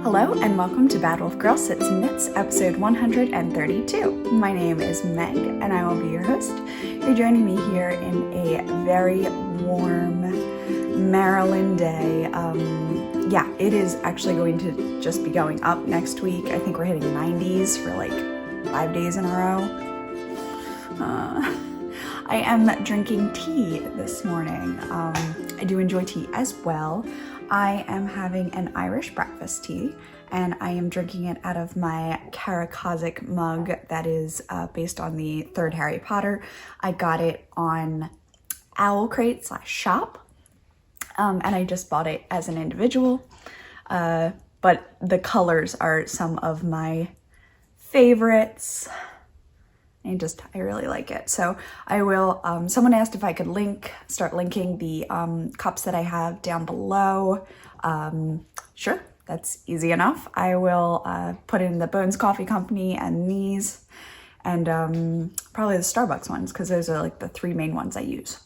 Hello and welcome to Bad Wolf Girl Sits and Knits, episode 132. My name is Meg and I will be your host. You're joining me here in a very warm Maryland day. Yeah, it is actually going to just be going up next week. I think we're hitting 90s for like 5 days in a row. I am drinking tea this morning. I do enjoy tea as well. I am having an Irish breakfast tea and I am drinking it out of my Caracosmic mug that is based on the third Harry Potter. I got it on OwlCrate/shop and I just bought it as an individual. But the colors are some of my favorites. I really like it. So I will, someone asked if I could start linking the cups that I have down below. Sure, that's easy enough. I will put in the Bones Coffee Company and these, and probably the Starbucks ones, because those are like the three main ones I use.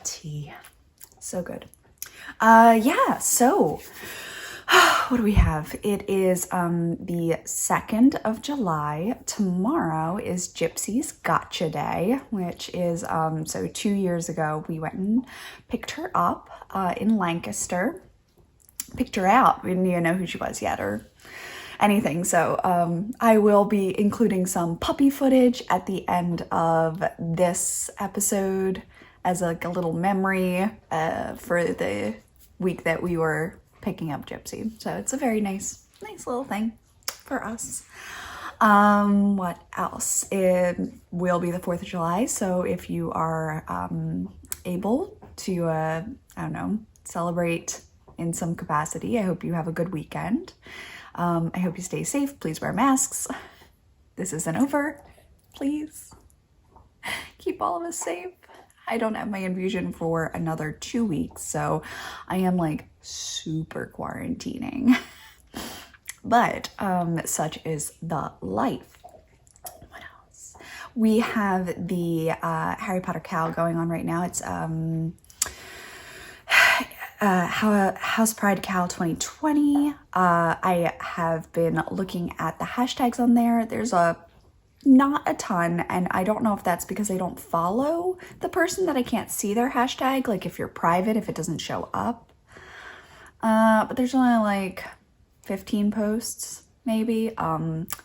Tea. So good. Yeah, so what do we have? It is the 2nd of July. Tomorrow is Gypsy's Gotcha Day, which is, so 2 years ago we went and picked her up in Lancaster. Picked her out. We didn't even know who she was yet or anything. So I will be including some puppy footage at the end of this episode as like a little memory for the week that we were picking up Gypsy. So it's a very nice little thing for us. What else? It will be the 4th of July. So if you are able to, I don't know, celebrate in some capacity, I hope you have a good weekend. I hope you stay safe. Please wear masks. This isn't over. Please keep all of us safe. I don't have my infusion for another 2 weeks, so I am like super quarantining. But such is the life. What else? We have the Harry Potter Cal going on right now. It's House Pride Cal 2020. I have been looking at the hashtags on there. There's not a ton, and I don't know if that's because I don't follow the person that I can't see their hashtag, like if you're private, if it doesn't show up. But there's only like 15 posts, maybe.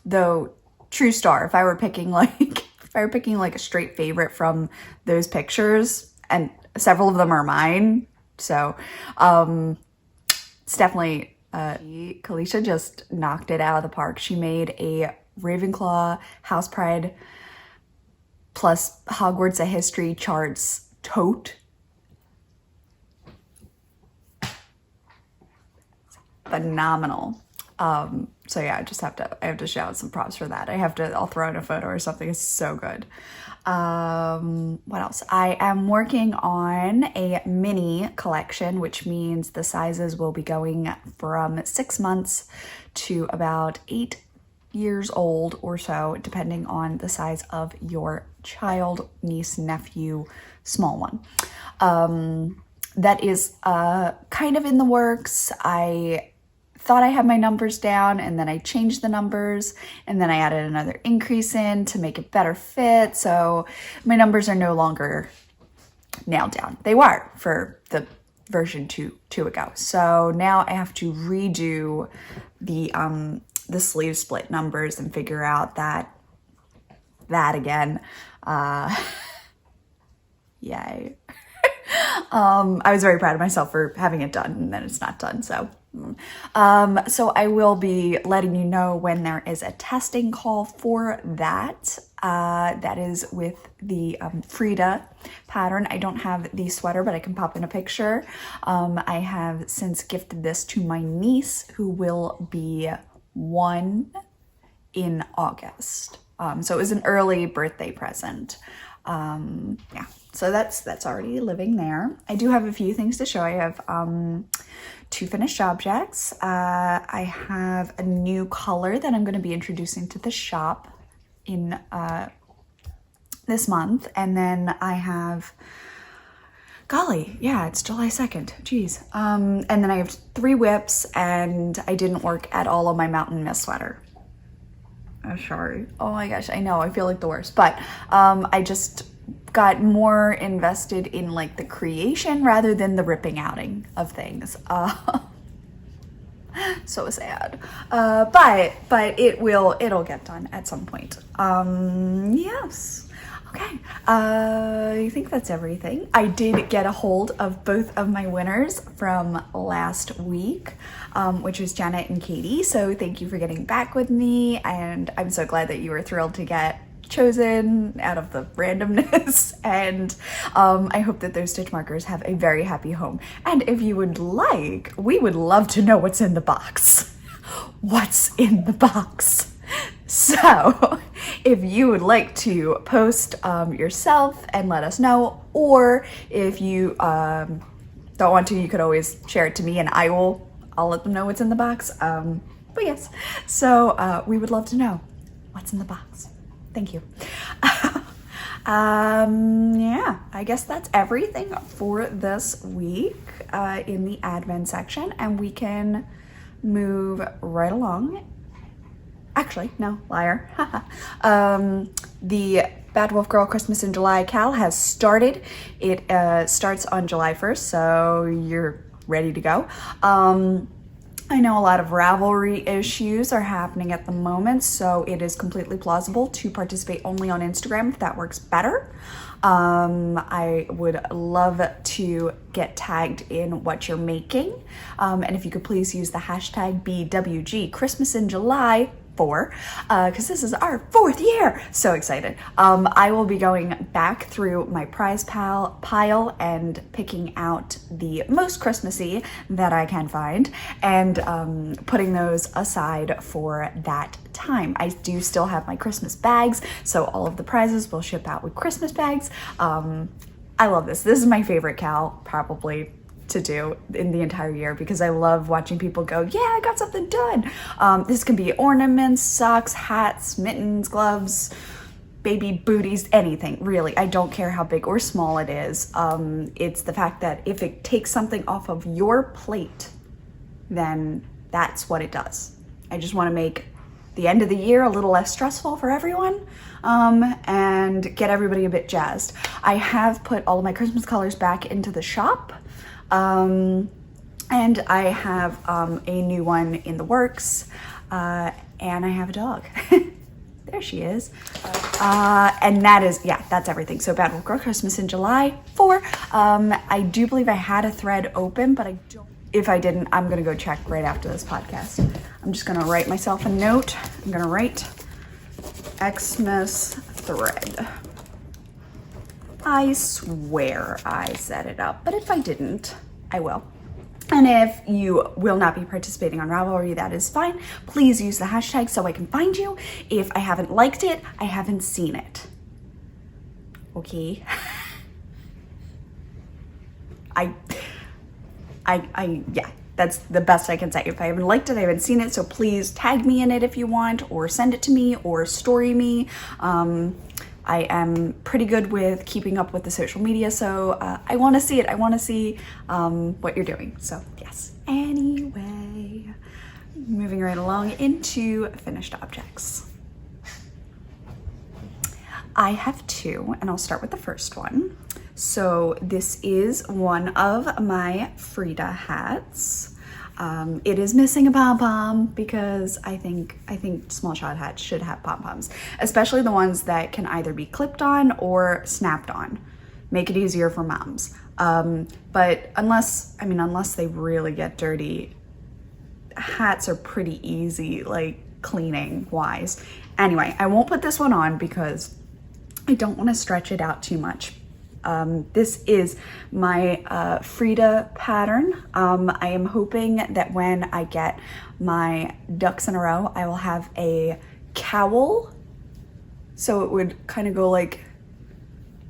Though, true star, if I were picking like a straight favorite from those pictures, and several of them are mine, so it's definitely Kalisha just knocked it out of the park. She made a Ravenclaw House Pride plus Hogwarts A History charts tote. Phenomenal. So yeah, I have to shout some props for that. I'll throw in a photo or something. It's so good. What else? I am working on a mini collection, which means the sizes will be going from 6 months to about 8 years old or so, depending on the size of your child, niece, nephew, small one. That is kind of in the works. I thought I had my numbers down and then I changed the numbers and then I added another increase in to make it better fit. So my numbers are no longer nailed down. They were for the version two ago. So now I have to redo the sleeve split numbers and figure out that again. Yay. I was very proud of myself for having it done and then it's not done. So I will be letting you know when there is a testing call for that. That is with the Frida pattern. I don't have the sweater, but I can pop in a picture. I have since gifted this to my niece, who will be 1 in August. So it was an early birthday present. Yeah, so that's already living there. I do have a few things to show. I have 2 finished objects. I have a new color that I'm going to be introducing to the shop in this month, and then I have Golly, yeah, it's July 2nd. Jeez. And then I have 3 whips, and I didn't work at all on my Mountain Mist sweater. Oh, sorry. Oh my gosh, I know, I feel like the worst. But I just got more invested in like the creation rather than the ripping outing of things. So sad. But it'll get done at some point. Yes. Okay, I think that's everything. I did get a hold of both of my winners from last week, which was Janet and Katie. So thank you for getting back with me, and I'm so glad that you were thrilled to get chosen out of the randomness. And I hope that those stitch markers have a very happy home. And if you would like, we would love to know what's in the box. What's in the box? So if you would like to post yourself and let us know, or if you don't want to, you could always share it to me and I'll let them know what's in the box. But yes, so we would love to know what's in the box. Thank you. Yeah, I guess that's everything for this week in the admin section, and we can move right along. Actually, no, liar. The Bad Wolf Girl Christmas in July Cal has started. It starts on July 1st, so you're ready to go. I know a lot of Ravelry issues are happening at the moment, so it is completely plausible to participate only on Instagram if that works better. I would love to get tagged in what you're making. And if you could please use the hashtag BWG Christmas in July, because this is our 4th year. So excited. I will be going back through my prize pile and picking out the most Christmassy that I can find, and putting those aside for that time. I do still have my Christmas bags, so all of the prizes will ship out with Christmas bags. I love this. This is my favorite cal, probably, to do in the entire year, because I love watching people go, yeah, I got something done. This can be ornaments, socks, hats, mittens, gloves, baby booties, anything, really. I don't care how big or small it is. It's the fact that if it takes something off of your plate, then that's what it does. I just want to make the end of the year a little less stressful for everyone, and get everybody a bit jazzed. I have put all of my Christmas colors back into the shop. And I have a new one in the works, and I have a dog. There she is. And that is, yeah, that's everything. So Bad Wolf Girl Christmas in July 4. I do believe I had a thread open, but I don't. If I didn't, I'm gonna go check right after this podcast. I'm just gonna write myself a note. I'm gonna write Xmas thread. I swear I set it up, but if I didn't, I will. And if you will not be participating on Ravelry, that is fine. Please use the hashtag so I can find you. If I haven't liked it, I haven't seen it. Okay. Yeah, that's the best I can say. If I haven't liked it, I haven't seen it, so please tag me in it if you want, or send it to me, or story me. I am pretty good with keeping up with the social media, so I want to see it. I want to see what you're doing. So yes. Anyway, moving right along into finished objects. I have 2, and I'll start with the first one. So this is one of my Frida hats. It is missing a pom-pom because I think small child hats should have pom-poms, especially the ones that can either be clipped on or snapped on. Make it easier for moms. But unless they really get dirty, hats are pretty easy, like cleaning wise. Anyway, I won't put this one on because I don't want to stretch it out too much. This is my Frida pattern. I am hoping that when I get my ducks in a row, I will have a cowl. So it would kind of go like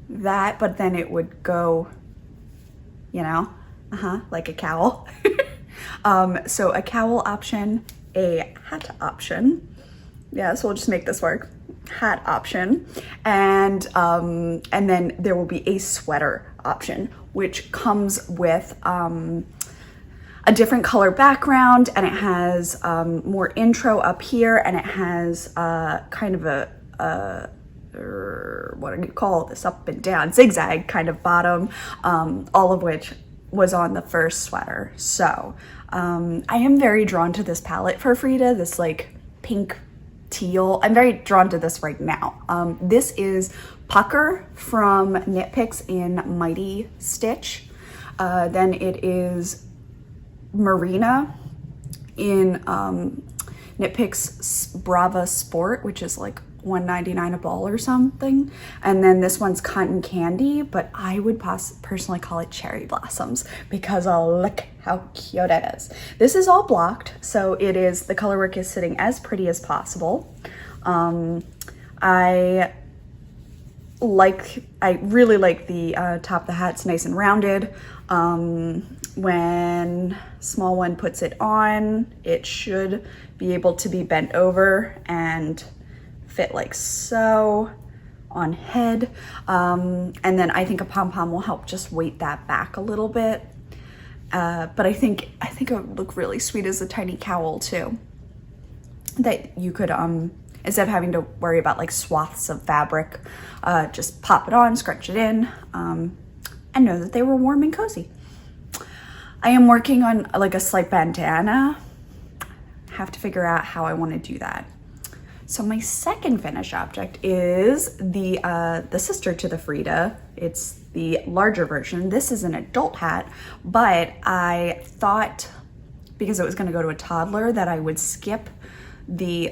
that, but then it would go, you know, like a cowl. So a cowl option, a hat option. Yeah, so we'll just make this work. Hat option, and then there will be a sweater option. which comes with a different color background, and it has more intro up here, and it has kind of a what do you call this, up and down zigzag kind of bottom, all of which was on the first sweater. So I am very drawn to this palette for Frida, this like pink teal. I'm very drawn to this right now. This is Pucker from Knit Picks in Mighty Stitch. Then it is Marina in Knit Picks Brava Sport, which is like $1.99 a ball or something. And then this one's Cotton Candy, but I would personally call it Cherry Blossoms because look how cute it is. This is all blocked, so it is, the color work is sitting as pretty as possible. I really like the top of the hat. It's nice and rounded. When small one puts it on, it should be able to be bent over and fit like so on head. And then I think a pom-pom will help just weight that back a little bit. But I think it would look really sweet as a tiny cowl too, that you could, instead of having to worry about like swaths of fabric, just pop it on, scrunch it in, and know that they were warm and cozy. I am working on like a slight bandana. Have to figure out how I want to do that. So my second finished object is the sister to the Frida. It's the larger version. This is an adult hat, but I thought because it was going to go to a toddler that I would skip the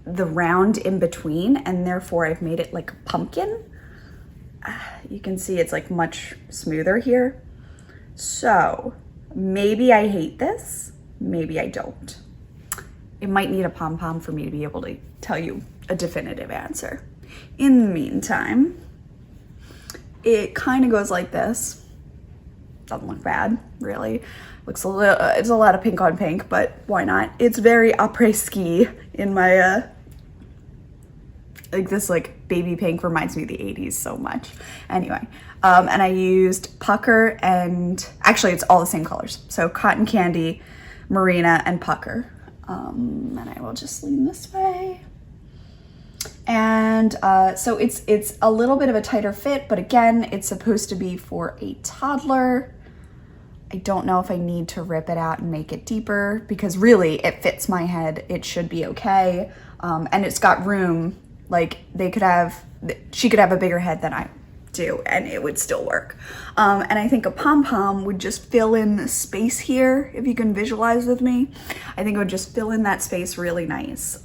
round in between, and therefore I've made it like a pumpkin. You can see it's like much smoother here. So maybe I hate this, maybe I don't. It might need a pom-pom for me to be able to tell you a definitive answer. In the meantime, it kind of goes like this. Doesn't look bad, really. Looks a little, it's a lot of pink on pink, but why not? It's very après-ski in my, like this like baby pink reminds me of the 80s so much. Anyway, and I used Pucker and, actually it's all the same colors. So Cotton Candy, Marina, and Pucker. And I will just lean this way. And so it's a little bit of a tighter fit, but again, it's supposed to be for a toddler. I don't know if I need to rip it out and make it deeper because really it fits my head. It should be okay. And it's got room, like she could have a bigger head than I do and it would still work. And I think a pom-pom would just fill in the space here, if you can visualize with me. I think it would just fill in that space really nice.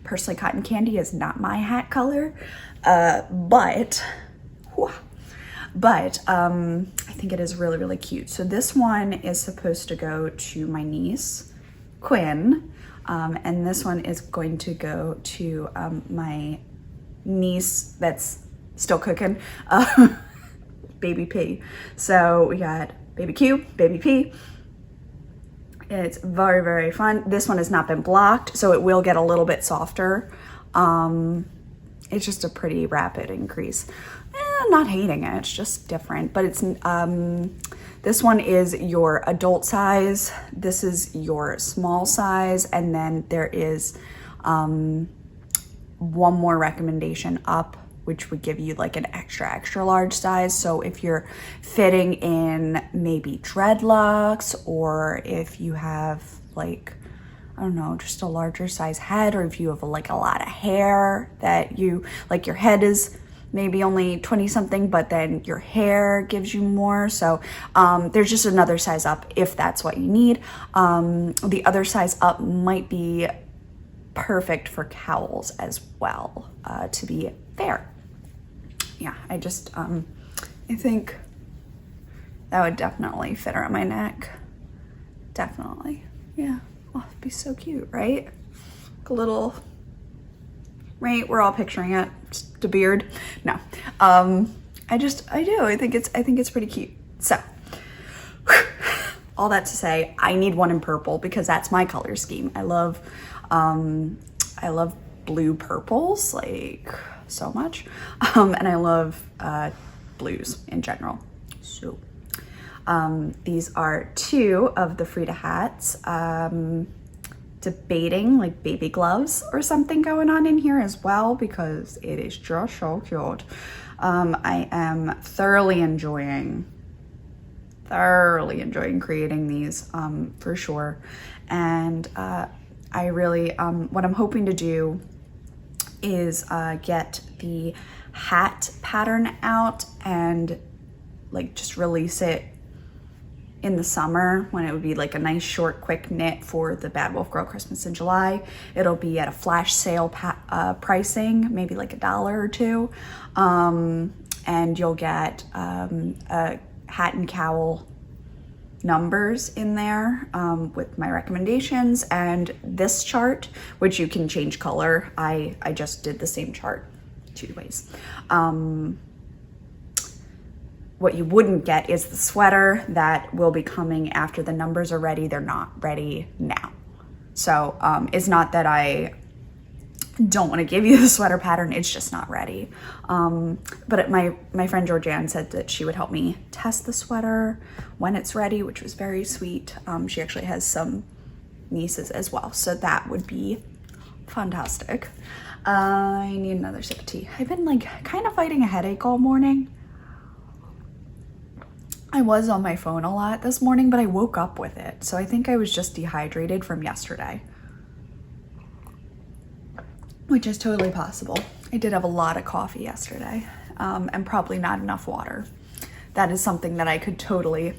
Personally, Cotton Candy is not my hat color, but I think it is really, really cute. So this one is supposed to go to my niece, Quinn, and this one is going to go to my niece that's still cooking, Baby P. So we got Baby Q, Baby P. It's very, very fun. This one has not been blocked, so it will get a little bit softer. It's just a pretty rapid increase. I'm not hating it, it's just different, but it's, this one is your adult size, this is your small size, and then there is one more recommendation up, which would give you like an extra large size. So if you're fitting in maybe dreadlocks, or if you have like, I don't know, just a larger size head, or if you have like a lot of hair that you, like your head is maybe only 20 something, but then your hair gives you more. So there's just another size up if that's what you need. The other size up might be perfect for cowls as well, to be fair. Yeah, I just, I think that would definitely fit around my neck. Definitely, yeah. Oh, it'd be so cute, right? Like a little, right? We're all picturing it, just a beard. No, I do, I think it's pretty cute. So, all that to say, I need one in purple because that's my color scheme. I love blue purples, like, so much, and I love blues in general. So these are 2 of the Frida hats. Debating like baby gloves or something going on in here as well, because it is just so cute. I am thoroughly enjoying creating these for sure. And I really, what I'm hoping to do is get the hat pattern out and like just release it in the summer when it would be like a nice short quick knit for the Bad Wolf Girl Christmas in July. It'll be at a flash sale pricing, maybe like $1 or $2. And you'll get a hat and cowl numbers in there with my recommendations and this chart, which you can change color. I just did the same chart 2 ways. What you wouldn't get is the sweater that will be coming after the numbers are ready. They're not ready now. So it's not that I don't want to give you the sweater pattern, it's just not ready. But my friend Georgianne said that she would help me test the sweater when it's ready, which was very sweet. She actually has some nieces as well, so that would be fantastic. I need another sip of tea. I've been like kind of fighting a headache all morning. I was on my phone a lot this morning, but I woke up with it. So I think I was just dehydrated from yesterday, which is totally possible. I did have a lot of coffee yesterday and probably not enough water. That is something that I could totally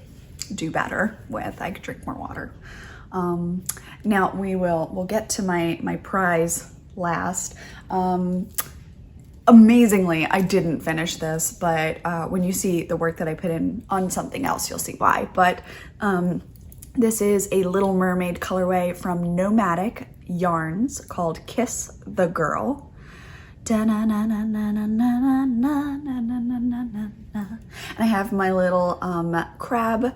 do better with. I could drink more water. Now we'll get to my prize last. Amazingly, I didn't finish this, but when you see the work that I put in on something else, you'll see why. But this is a Little Mermaid colorway from Nomadic Yarns called Kiss the Girl. And I have my little crab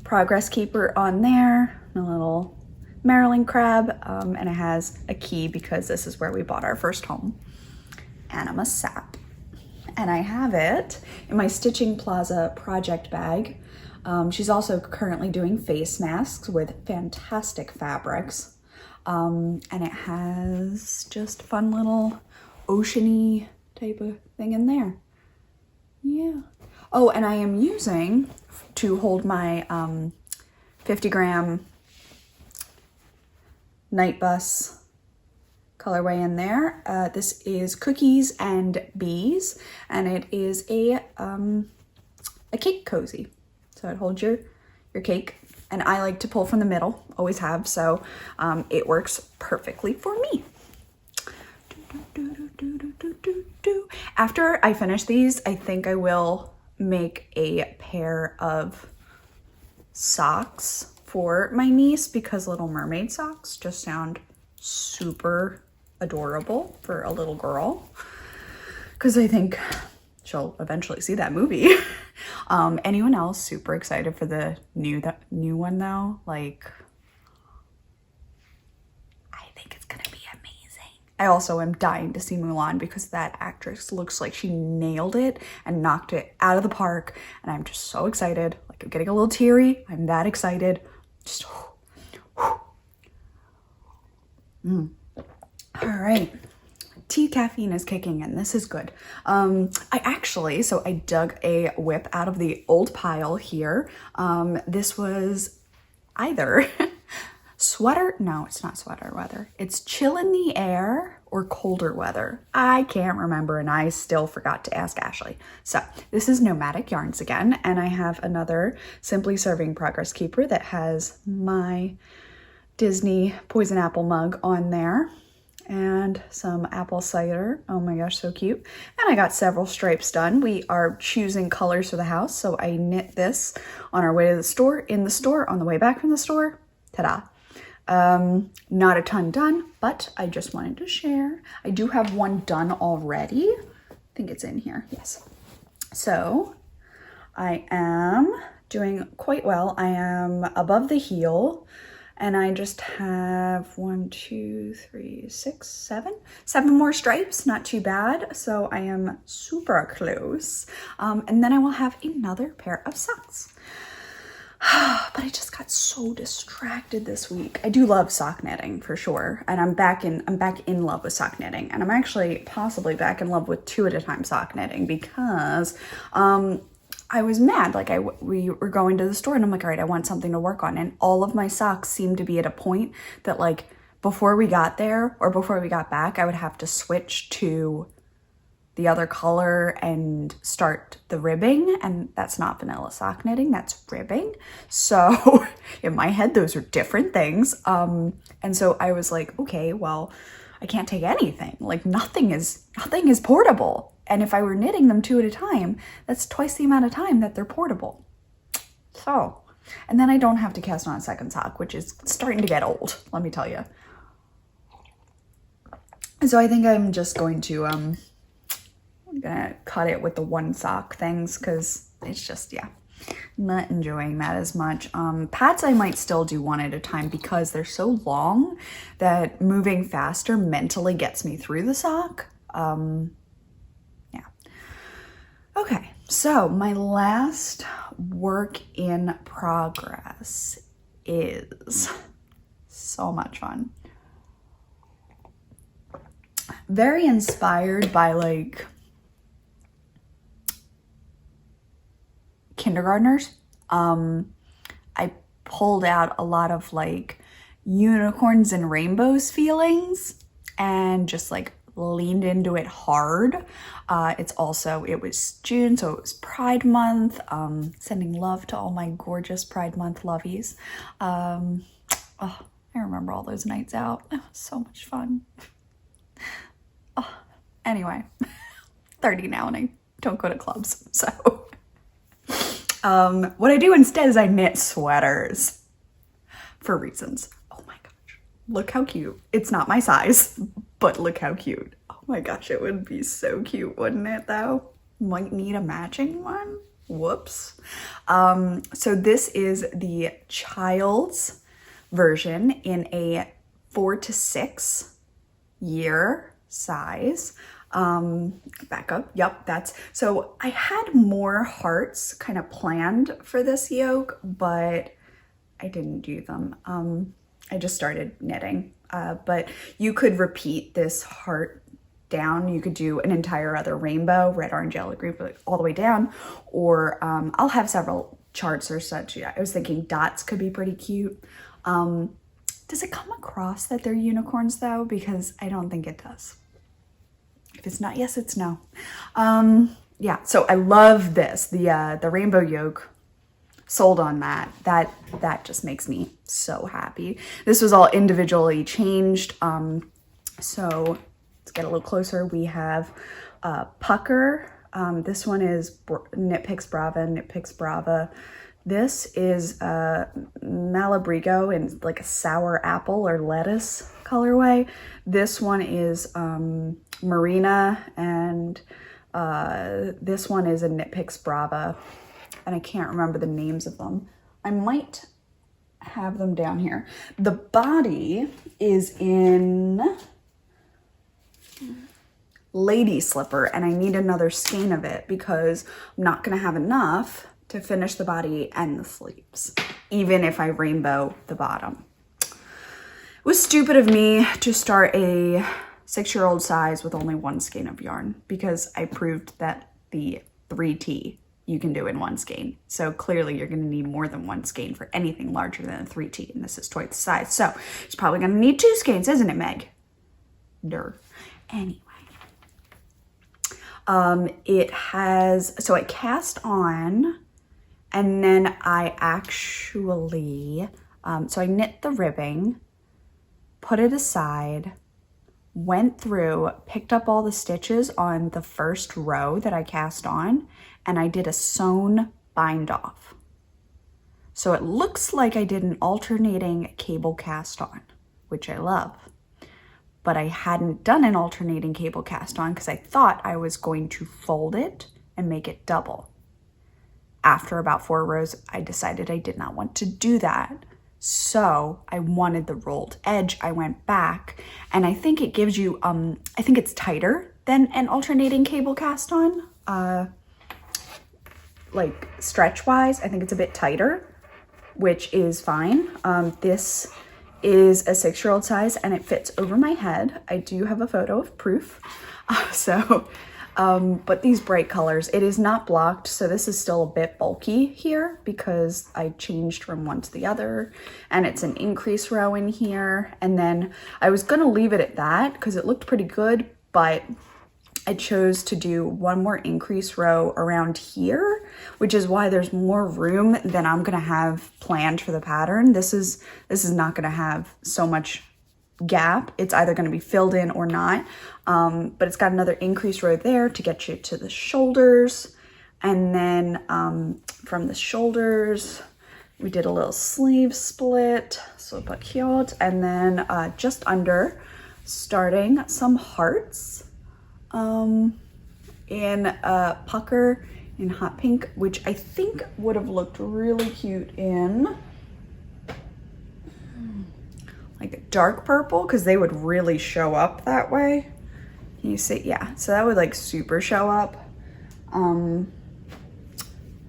progress keeper on there, a little Maryland crab, and it has a key because this is where we bought our first home. Anima Sap. And I have it in my Stitching Plaza project bag. She's also currently doing face masks with fantastic fabrics. And it has just fun little oceany type of thing in there. Yeah. Oh, and I am using to hold my 50-gram Night Bus colorway in there. This is Cookies and Bees, and it is a cake cozy. So it holds your cake, and I like to pull from the middle, always have, so it works perfectly for me. After I finish these, I think I will make a pair of socks for my niece because Little Mermaid socks just sound super adorable for a little girl, because I think she'll eventually see that movie. Anyone else super excited for the new one though? Like, I think it's gonna be amazing. I also am dying to see Mulan because that actress looks like she nailed it and knocked it out of the park, and I'm just so excited. Like, I'm getting a little teary. I'm that excited. Just all right, tea caffeine is kicking in. This is good. I dug a whip out of the old pile here. This was either sweater. No, it's not sweater weather. It's chill in the air or colder weather. I can't remember, and I still forgot to ask Ashley. So this is Nomadic Yarns again, and I have another Simply Serving Progress Keeper that has my Disney Poison Apple mug on there. And some apple cider. Oh my gosh, so cute. And I got several stripes done. We are choosing colors for the house, so I knit this on our way to the store, in the store, on the way back from the store. Ta-da. Not a ton done, but I just wanted to share. I do have one done already. I think it's in here, yes. So I am doing quite well. I am above the heel And I just have 1, 2, 3, 6, 7. 7 more stripes, not too bad. So I am super close. And then I will have another pair of socks. But I just got so distracted this week. I do love sock knitting for sure. And I'm back in love with sock knitting. And I'm actually possibly back in love with 2 at a time sock knitting because I was mad. Like we were going to the store and I'm like, all right, I want something to work on. And all of my socks seemed to be at a point that like before we got there or before we got back, I would have to switch to the other color and start the ribbing. And that's not vanilla sock knitting, that's ribbing. So in my head, those are different things. And so I was like, okay, well, I can't take anything. Like nothing is portable. And if I were knitting them 2 at a time, that's twice the amount of time that they're portable. So, and then I don't have to cast on a second sock, which is starting to get old, let me tell you. So I think I'm just going to, I'm gonna cut it with the 1 sock things because it's just, yeah, not enjoying that as much. Pads I might still do 1 at a time because they're so long that moving faster mentally gets me through the sock. Okay, so my last work in progress is so much fun. Very inspired by like kindergartners. I pulled out a lot of like unicorns and rainbows feelings and just like leaned into it hard. It was June, so it was Pride Month. Sending love to all my gorgeous Pride Month lovies. I remember all those nights out. It was so much fun. Anyway, 30 now and I don't go to clubs, so. What I do instead is I knit sweaters for reasons. Oh my gosh, look how cute. It's not my size, but look how cute. Oh my gosh, it would be so cute, wouldn't it though? Might need a matching one. Whoops. So this is the child's version in a 4 to 6 year size. Back up. Yep, so I had more hearts kind of planned for this yoke, but I didn't do them. I just started knitting. But you could repeat this heart down. You could do an entire other rainbow, red, orange, yellow, green, all the way down. Or I'll have several charts or such. I was thinking dots could be pretty cute. Does it come across that they're unicorns though? Because I don't think it does. If it's not yes, it's no. Yeah, so I love this. The rainbow yoke. Sold on that. That just makes me so happy. This was all individually changed. So let's get a little closer. We have Pucker. This one is Knit Picks Brava. This is Malabrigo in like a sour apple or lettuce colorway. This one is Marina, and this one is a Knit Picks Brava. And I can't remember the names of them. I might have them down here. The body is in Lady Slipper, and I need another skein of it because I'm not gonna have enough to finish the body and the sleeves, even if I rainbow the bottom. It was stupid of me to start a 6-year-old size with only 1 skein of yarn because I proved that the 3T you can do in 1 skein. So clearly you're gonna need more than 1 skein for anything larger than a 3T, and this is twice the size. So it's probably gonna need 2 skeins, isn't it, Meg? Anyway. So I cast on, and then I actually, so I knit the ribbing, put it aside, went through, picked up all the stitches on the first row that I cast on, and I did a sewn bind off. So it looks like I did an alternating cable cast on, which I love. But I hadn't done an alternating cable cast on because I thought I was going to fold it and make it double. After about 4 rows, I decided I did not want to do that. So I wanted the rolled edge. I went back, and I think it gives you, I think it's tighter than an alternating cable cast on. Like stretch wise, I think it's a bit tighter, which is fine. This is a 6-year-old size and it fits over my head. I do have a photo of proof. But these bright colors, it is not blocked. So this is still a bit bulky here because I changed from one to the other, and it's an increase row in here. And then I was gonna leave it at that because it looked pretty good, but I chose to do one more increase row around here, which is why there's more room than I'm gonna have planned for the pattern. This is not gonna have so much gap. It's either gonna be filled in or not, but it's got another increase row there to get you to the shoulders. And then from the shoulders, we did a little sleeve split, super cute. And then just under, starting some hearts in pucker in hot pink, which I think would have looked really cute in like a dark purple, because they would really show up that way. Can you see? Yeah, so that would like super show up. But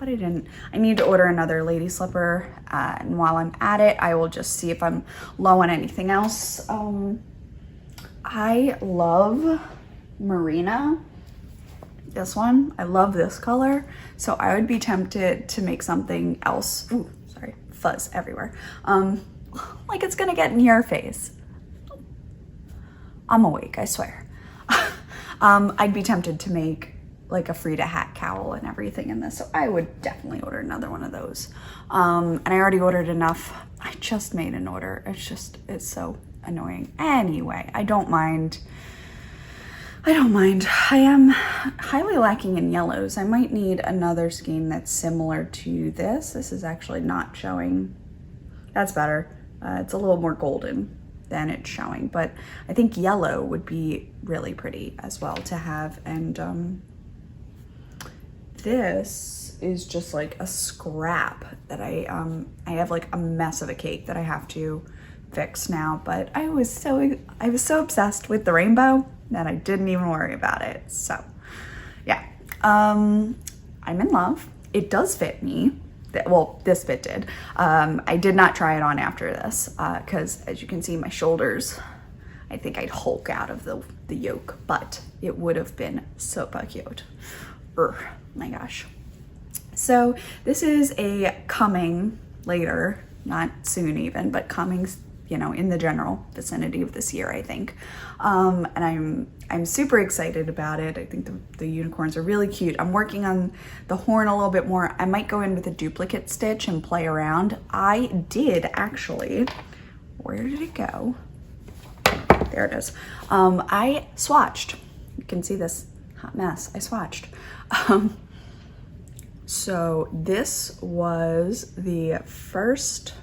I didn't. I need to order another lady slipper, and while I'm at it, I will just see if I'm low on anything else. I love Marina. This one, I love this color, so I would be tempted to make something else. Ooh, sorry, fuzz everywhere. Like it's gonna get in your face. I'm awake, I swear. I'd be tempted to make like a Frida hat cowl and everything in this, so I would definitely order another one of those. And I already ordered enough. I just made an order. It's so annoying. Anyway, I don't mind. I am highly lacking in yellows. I might need another skein that's similar to this. This is actually not showing. That's better. It's a little more golden than it's showing, but I think yellow would be really pretty as well to have. And this is just like a scrap that I have like a mess of a cake that I have to fix now, but I was so obsessed with the rainbow that I didn't even worry about it. So yeah, I'm in love. It does fit me. Well, this fit did. I did not try it on after this because as you can see, my shoulders, I think I'd hulk out of the yoke, but it would have been super cute. My gosh. So this is a coming later, not soon even, but coming, you know, in the general vicinity of this year, I think. And I'm super excited about it. I think the unicorns are really cute. I'm working on the horn a little bit more. I might go in with a duplicate stitch and play around. I did actually, where did it go? There it is. I swatched. You can see this hot mess. I swatched. So this was the first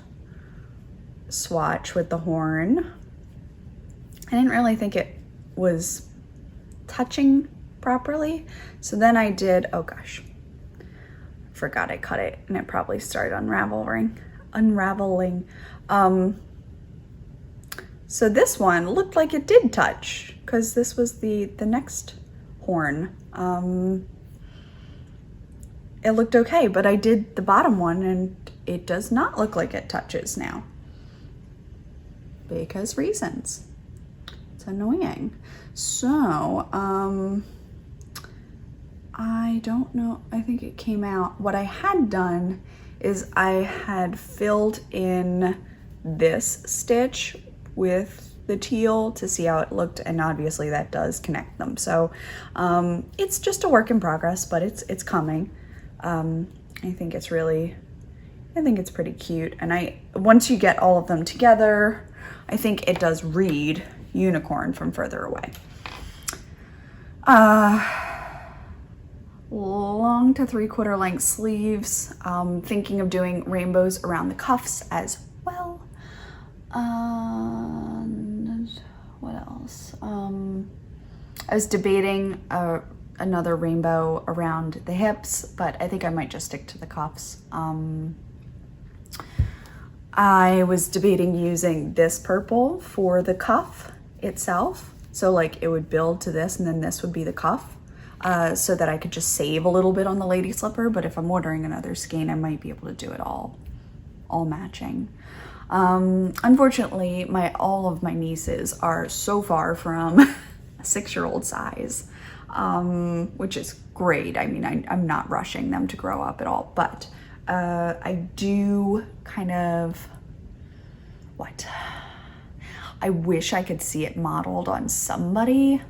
swatch with the horn. I didn't really think it was touching properly. So then I did, oh gosh, forgot I cut it and it probably started unraveling. So this one looked like it did touch because this was the next horn. It looked okay, but I did the bottom one and it does not look like it touches now. Because reasons. It's annoying. So, I don't know. I think it came out. What I had done is I had filled in this stitch with the teal to see how it looked, and obviously that does connect them. So, it's just a work in progress, but it's coming. I think it's pretty cute. And once you get all of them together, I think it does read unicorn from further away. Long to 3/4 length sleeves. Thinking of doing rainbows around the cuffs as well. And what else? I was debating another rainbow around the hips, but I think I might just stick to the cuffs. I was debating using this purple for the cuff itself. So like it would build to this and then this would be the cuff, so that I could just save a little bit on the lady slipper. But if I'm ordering another skein, I might be able to do it all matching. Unfortunately, all of my nieces are so far from a 6-year-old size, which is great. I mean, I'm not rushing them to grow up at all, but I do kind of, I wish I could see it modeled on somebody,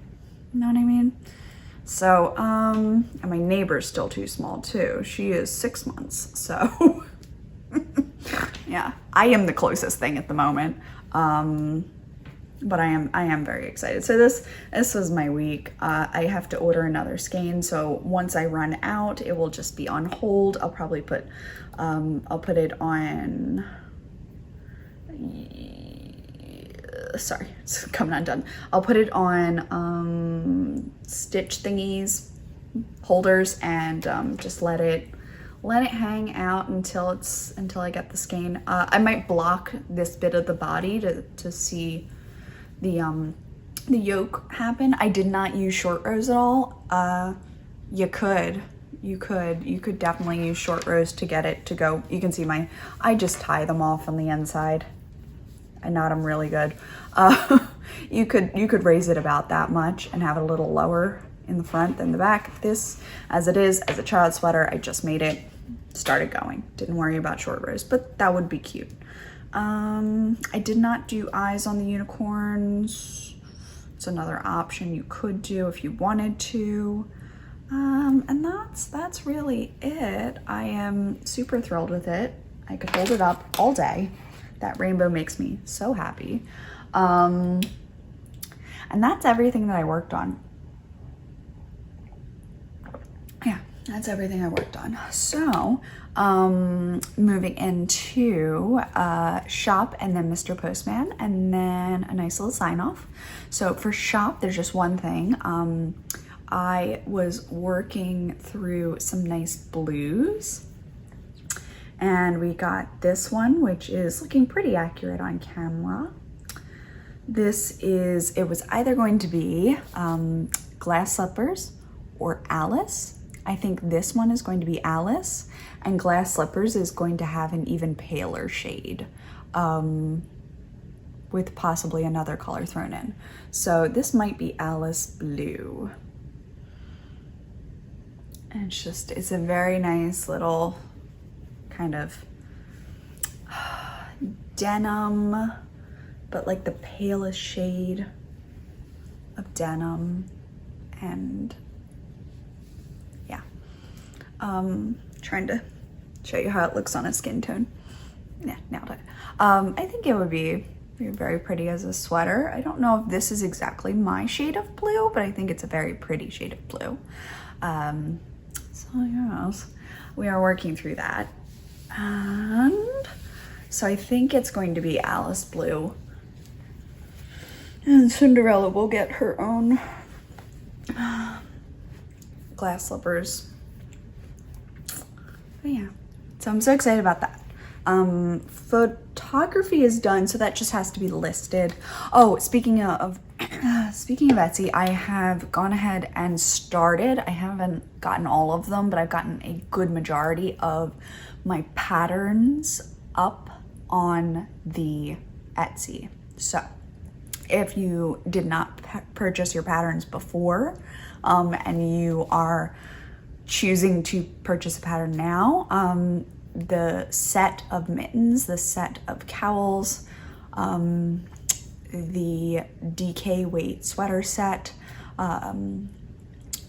you know what I mean? So, and my neighbor's still too small too. She is 6 months, so yeah, I am the closest thing at the moment. But I am very excited. So this was my week. I have to order another skein. So once I run out, it will just be on hold. I'll probably put, I'll put it on, sorry, it's coming undone. I'll put it on, stitch thingies, holders, and, just let it hang out until I get the skein. I might block this bit of the body to see the yoke happen. I did not use short rows at all. You could definitely use short rows to get it to go. You can see I just tie them off on the inside. I knot them really good. You could raise it about that much and have it a little lower in the front than the back. This, as it is, as a child sweater, I just made it, started going. Didn't worry about short rows, but that would be cute. I did not do eyes on the unicorns. It's another option you could do if you wanted to. And that's really it. I am super thrilled with it. I could hold it up all day. That rainbow makes me so happy. And that's everything that I worked on. Yeah, that's everything I worked on. So, moving into shop and then Mr. Postman and then a nice little sign off. So for shop, there's just one thing. I was working through some nice blues and we got this one, which is looking pretty accurate on camera. It was either going to be Glass Slippers or Alice. I think this one is going to be Alice, and Glass Slippers is going to have an even paler shade, with possibly another color thrown in. So this might be Alice Blue. And it's a very nice little kind of denim, but like the palest shade of denim. And yeah, trying to show you how it looks on a skin tone. Yeah, nailed it. I think it would be very pretty as a sweater. I don't know if this is exactly my shade of blue, but I think it's a very pretty shade of blue. So yes, we are working through that. And so I think it's going to be Alice Blue. And Cinderella will get her own glass slippers. But yeah, so I'm so excited about that. Photography is done, so that just has to be listed. Oh, speaking of Etsy, I have gone ahead and started. I haven't gotten all of them, but I've gotten a good majority of my patterns up on the Etsy. So if you did not purchase your patterns before, and you are choosing to purchase a pattern now, the set of mittens, the set of cowls, the DK weight sweater set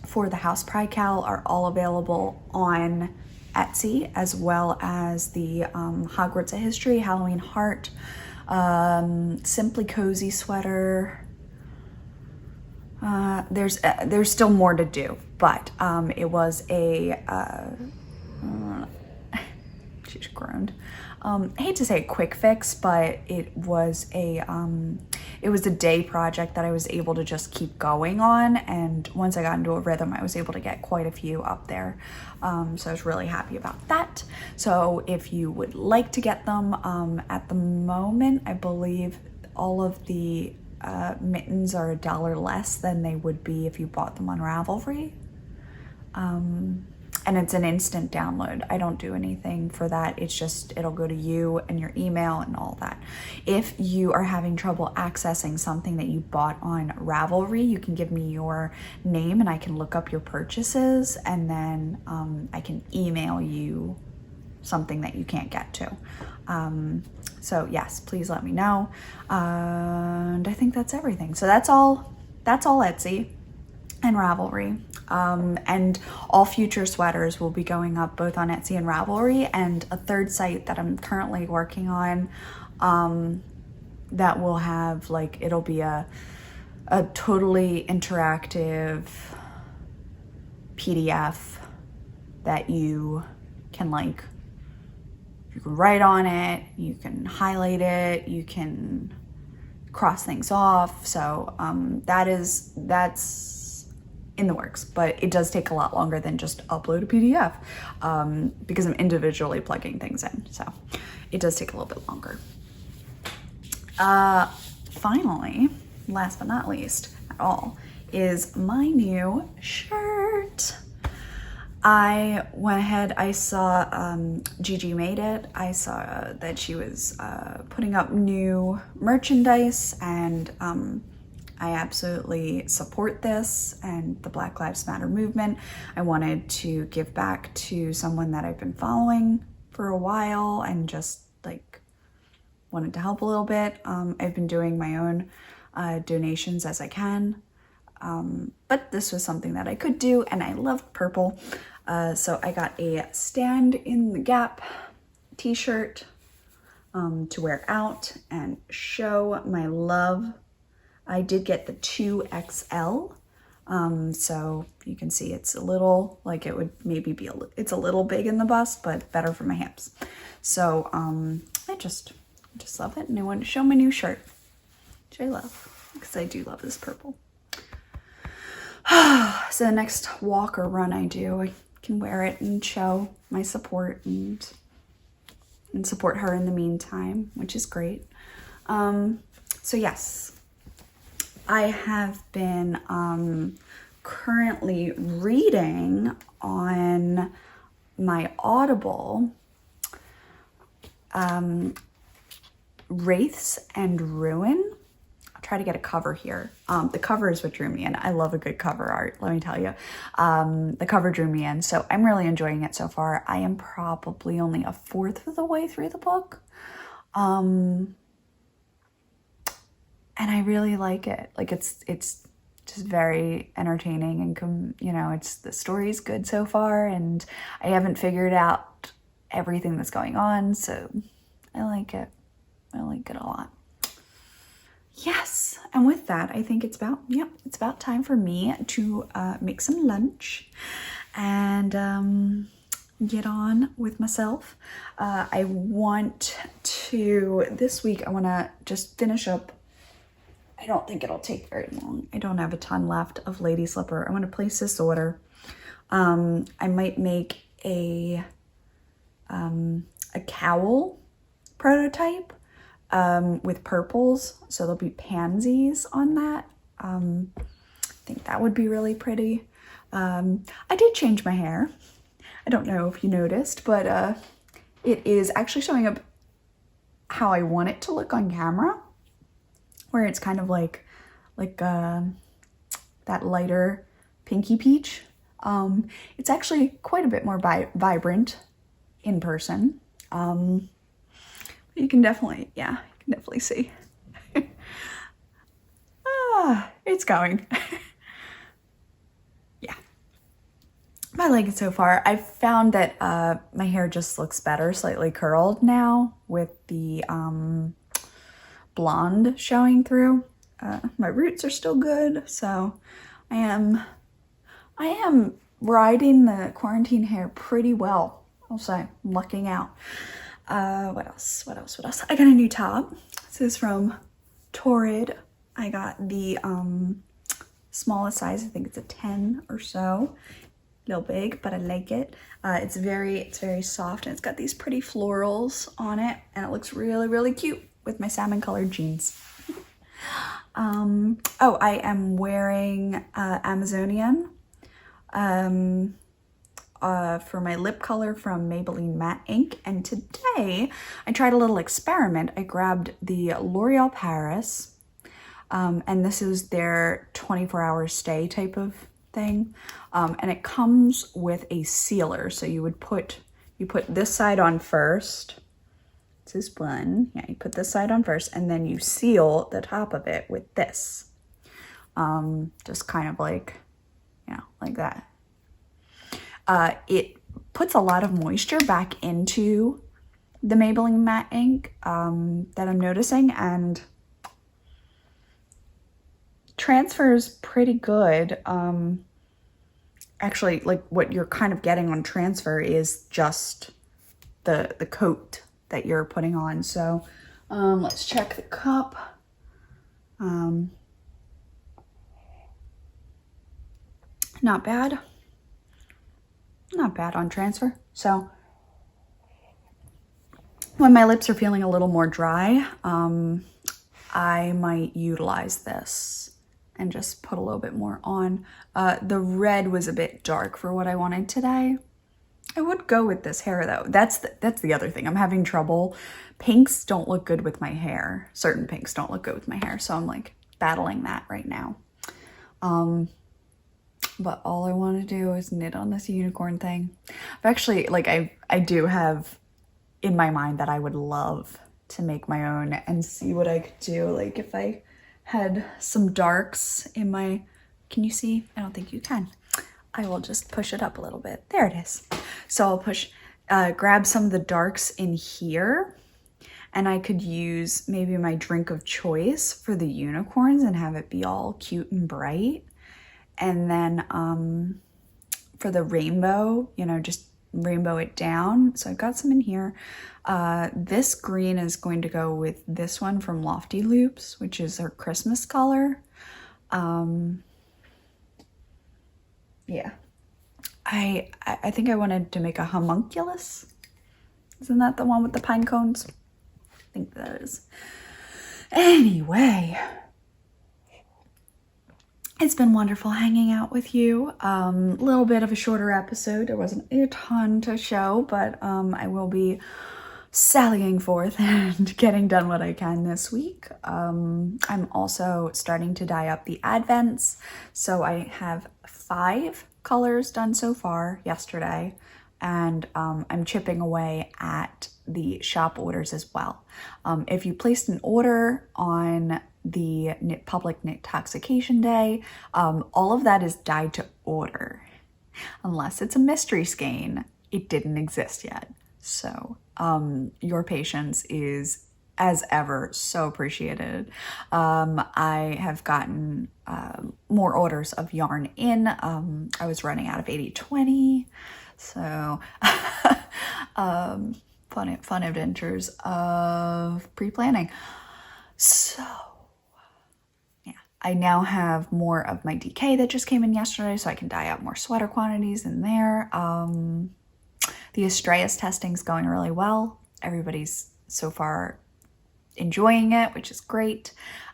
for the House Pride cowl are all available on Etsy, as well as the Hogwarts A History Halloween Heart, Simply Cozy sweater. There's still more to do, but it was a she just groaned. I hate to say a quick fix, but it was it was a day project that I was able to just keep going on. And once I got into a rhythm, I was able to get quite a few up there. So I was really happy about that. So if you would like to get them, at the moment, I believe all of the mittens are $1 less than they would be if you bought them on Ravelry. And it's an instant download. I don't do anything for that. It's just, it'll go to you and your email and all that. If you are having trouble accessing something that you bought on Ravelry, you can give me your name and I can look up your purchases, and then I can email you something that you can't get to. So yes, please let me know. And I think that's everything. So that's all Etsy and Ravelry. And all future sweaters will be going up both on Etsy and Ravelry, and a third site that I'm currently working on, that will have, like, it'll be a totally interactive PDF that you can, like, you can write on it, you can highlight it, you can cross things off. So that's in the works, but it does take a lot longer than just upload a PDF, because I'm individually plugging things in. So it does take a little bit longer. Finally, last but not least at all, is my new shirt. I went ahead, I saw Gigi made it. I saw that she was putting up new merchandise, and I absolutely support this and the Black Lives Matter movement. I wanted to give back to someone that I've been following for a while and just, like, wanted to help a little bit. I've been doing my own donations as I can, but this was something that I could do, and I loved purple. So I got a Stand in the Gap t-shirt to wear out and show my love. I did get the 2XL, so you can see it's a little, like, it would maybe be it's a little big in the bust, but better for my hips. So I just love it, and I wanted to show my new shirt, which I love, because I do love this purple. So the next walk or run I do, I can wear it and show my support and support her in the meantime, which is great. So yes, I have been currently reading on my Audible Wraiths and Ruin. I'll try to get a cover here. The cover is what drew me in. I love a good cover art, let me tell you. The cover drew me in, so I'm really enjoying it so far. I am probably only a fourth of the way through the book. And I really like it. Like, it's just very entertaining, and you know, the story's good so far, and I haven't figured out everything that's going on, so I like it. I like it a lot. Yes, and with that, I think it's about time for me to make some lunch and get on with myself. I want to, this week, I want to just finish up. I don't think it'll take very long. I don't have a ton left of Lady Slipper. I want to place this order. I might make a cowl prototype with purples, so there'll be pansies on that. I think that would be really pretty. I did change my hair. I don't know if you noticed, but it is actually showing up how I want it to look on camera, where it's kind of like that lighter pinky peach. It's actually quite a bit more vibrant in person. You can definitely, see. It's going. Yeah. I like it so far. I've found that my hair just looks better, slightly curled now, with the blonde showing through. My roots are still good, so I am riding the quarantine hair pretty well, I'll say. I'm lucking out. What else? I got a new top. This is from Torrid I got the smallest size. I think it's a 10 or so. A little big, but I like it. It's very soft, and it's got these pretty florals on it, and it looks really, really cute with my salmon colored jeans. Oh, I am wearing Amazonian for my lip color from Maybelline Matte Ink. And today I tried a little experiment. I grabbed the L'Oreal Paris, and this is their 24-hour stay type of thing. And it comes with a sealer. So you put this side on first. This one, yeah, you put this side on first, and then you seal the top of it with this. Just kind of like, like that. It puts a lot of moisture back into the Maybelline Matte Ink that I'm noticing, and transfers pretty good. Actually, like what you're kind of getting on transfer is just the coat that you're putting on. So let's check the cup. Not bad. Not bad on transfer. So when my lips are feeling a little more dry, I might utilize this and just put a little bit more on. The red was a bit dark for what I wanted today. I would go with this hair though. That's the other thing. I'm having trouble. Pinks don't look good with my hair. Certain pinks don't look good with my hair. So I'm like battling that right now. But all I want to do is knit on this unicorn thing. I've actually, like, I do have in my mind that I would love to make my own and see what I could do. Like if I had some darks in my, can you see? I don't think you can. I will just push it up a little bit. There it is. So I'll grab some of the darks in here, and I could use maybe my drink of choice for the unicorns and have it be all cute and bright. And then for the rainbow, just rainbow it down. So I've got some in here. This green is going to go with this one from Lofty Loops, which is her Christmas color. Yeah, I think I wanted to make a homunculus. Isn't that the one with the pine cones? I think that is. Anyway, it's been wonderful hanging out with you. A little bit of a shorter episode. There wasn't a ton to show, but I will be sallying forth and getting done what I can this week. I'm also starting to dye up the advents. So I have 5 colors done so far yesterday, and I'm chipping away at the shop orders as well. If you placed an order on the Public Knit-Toxication Day, all of that is dyed to order. Unless it's a mystery skein, it didn't exist yet. So your patience is, as ever, so appreciated. I have gotten more orders of yarn in. I was running out of 80/20, so fun adventures of pre-planning. So yeah, I now have more of my DK that just came in yesterday, so I can dye out more sweater quantities in there. The Astraeus testing's going really well. Everybody's so far enjoying it, which is great.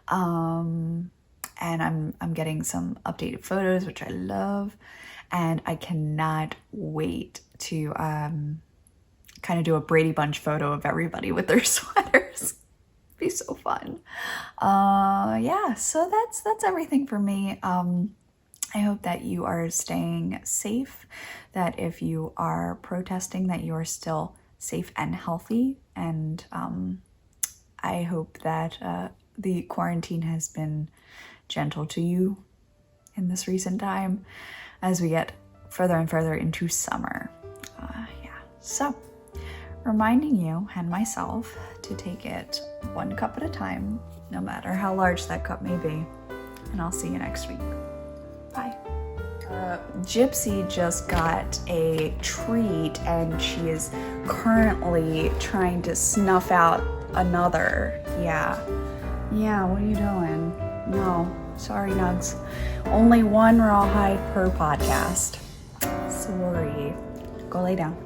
And I'm getting some updated photos, which I love. And I cannot wait to kind of do a Brady Bunch photo of everybody with their sweaters. It'd be so fun. Yeah, so that's everything for me. I hope that you are staying safe, that if you are protesting, that you are still safe and healthy. And I hope that the quarantine has been gentle to you in this recent time as we get further and further into summer. Yeah, so reminding you and myself to take it 1 cup at a time, no matter how large that cup may be. And I'll see you next week. Bye. Gypsy just got a treat, and she is currently trying to snuff out another. Yeah, what are you doing? No, sorry, Nugs. Only one rawhide per podcast. Sorry. Go lay down.